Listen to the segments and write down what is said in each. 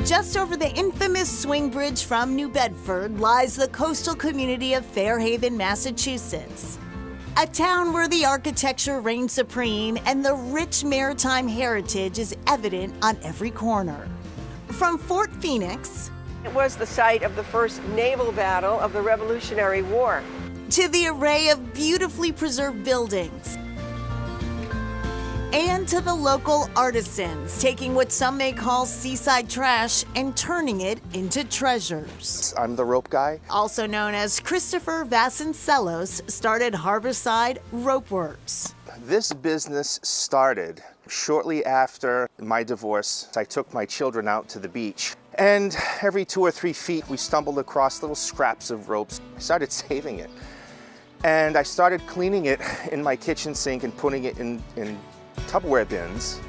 Just over the infamous swing bridge from New Bedford lies the coastal community of Fairhaven, Massachusetts. A town where the architecture reigns supreme and the rich maritime heritage is evident on every corner. From Fort Phoenix, it was the site of the first naval battle of the Revolutionary War, to the array of beautifully preserved buildings, and to the local artisans taking what some may call seaside trash and turning it into treasures. I'm the rope guy. Also known as Christopher Vasconcelos, started Harborside Rope Works. This business started shortly after my divorce. I took my children out to the beach, and every 2 or 3 feet we stumbled across little scraps of ropes. I started saving it, and I started cleaning it in my kitchen sink and putting it in Tupperware bins,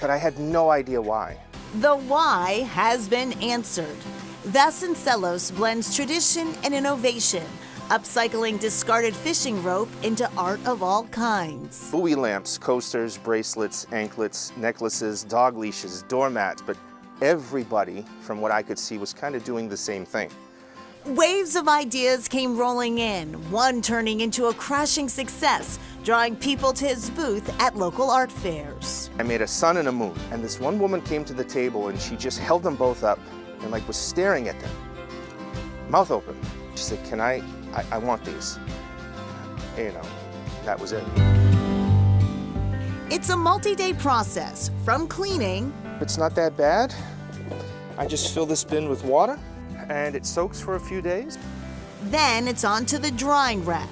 but I had no idea why. The why has been answered. Vasconcelos blends tradition and innovation, upcycling discarded fishing rope into art of all kinds. Buoy lamps, coasters, bracelets, anklets, necklaces, dog leashes, doormats, but everybody, from what I could see, was kind of doing the same thing. Waves of ideas came rolling in, one turning into a crashing success, drawing people to his booth at local art fairs. I made a sun and a moon, and this one woman came to the table and she just held them both up and was staring at them, mouth open. She said, "Can I want these." That was it. It's a multi-day process, from cleaning. It's not that bad. I just fill this bin with water and it soaks for a few days. Then it's on to the drying rack.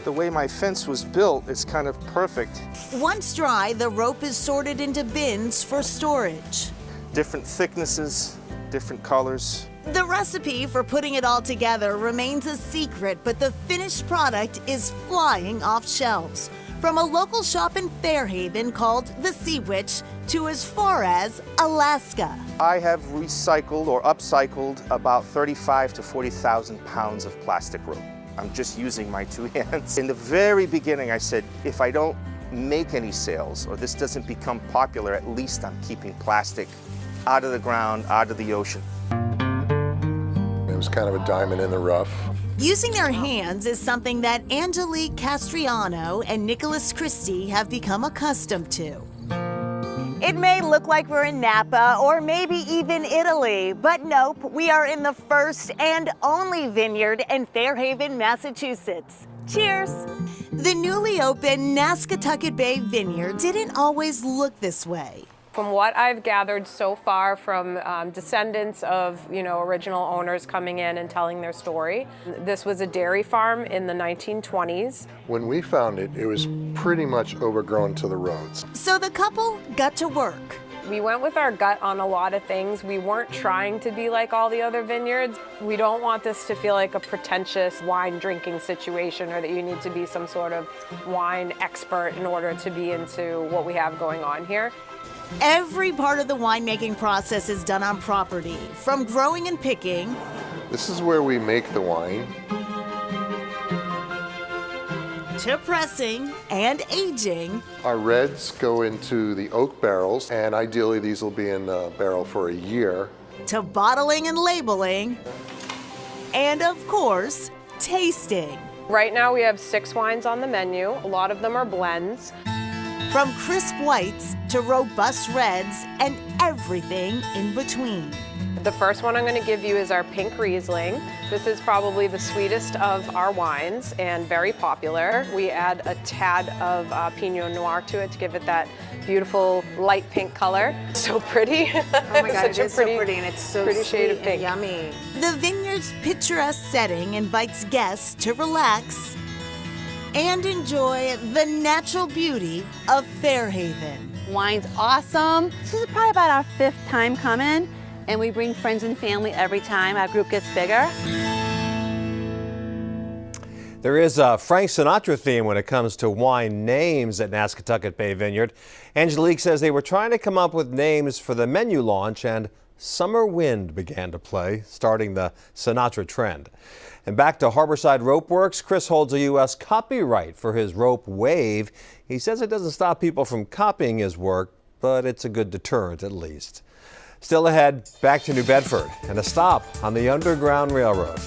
The way my fence was built is kind of perfect. Once dry, the rope is sorted into bins for storage. Different thicknesses, different colors. The recipe for putting it all together remains a secret, but the finished product is flying off shelves. From a local shop in Fairhaven called The Sea Witch to as far as Alaska. I have recycled or upcycled about 35 to 40,000 pounds of plastic rope. I'm just using my 2 hands. In the very beginning, I said, if I don't make any sales or this doesn't become popular, at least I'm keeping plastic out of the ground, out of the ocean. It was kind of a diamond in the rough. Using their hands is something that Angelique Castriano and Nicholas Christie have become accustomed to. It may look like we're in Napa or maybe even Italy, but nope, we are in the first and only vineyard in Fairhaven, Massachusetts. Cheers! The newly opened Nascatucket Bay Vineyard didn't always look this way. From what I've gathered so far from descendants of, original owners coming in and telling their story, this was a dairy farm in the 1920s. When we found it, it was pretty much overgrown to the roads. So the couple got to work. We went with our gut on a lot of things. We weren't trying to be like all the other vineyards. We don't want this to feel like a pretentious wine drinking situation or that you need to be some sort of wine expert in order to be into what we have going on here. Every part of the winemaking process is done on property, from growing and picking. This is where we make the wine. To pressing and aging. Our reds go into the oak barrels, and ideally these will be in the barrel for a year. To bottling and labeling. And of course, tasting. Right now we have 6 wines on the menu. A lot of them are blends. From crisp whites to robust reds and everything in between. The first one I'm going to give you is our Pink Riesling. This is probably the sweetest of our wines and very popular. We add a tad of Pinot Noir to it to give it that beautiful light pink color. So pretty. Oh my God, it is so pretty, and it's so pretty sweet shade of pink. and yummy. The vineyard's picturesque setting invites guests to relax and enjoy the natural beauty of Fairhaven. Wine's awesome. This is probably about our 5th time coming, and we bring friends and family every time our group gets bigger. There is a Frank Sinatra theme when it comes to wine names at Nascatucket Bay Vineyard. Angelique says they were trying to come up with names for the menu launch, and Summer Wind began to play, starting the Sinatra trend. And back to Harborside Rope Works, Chris holds a U.S. copyright for his rope wave. He says it doesn't stop people from copying his work, but it's a good deterrent at least. Still ahead, back to New Bedford and a stop on the Underground Railroad.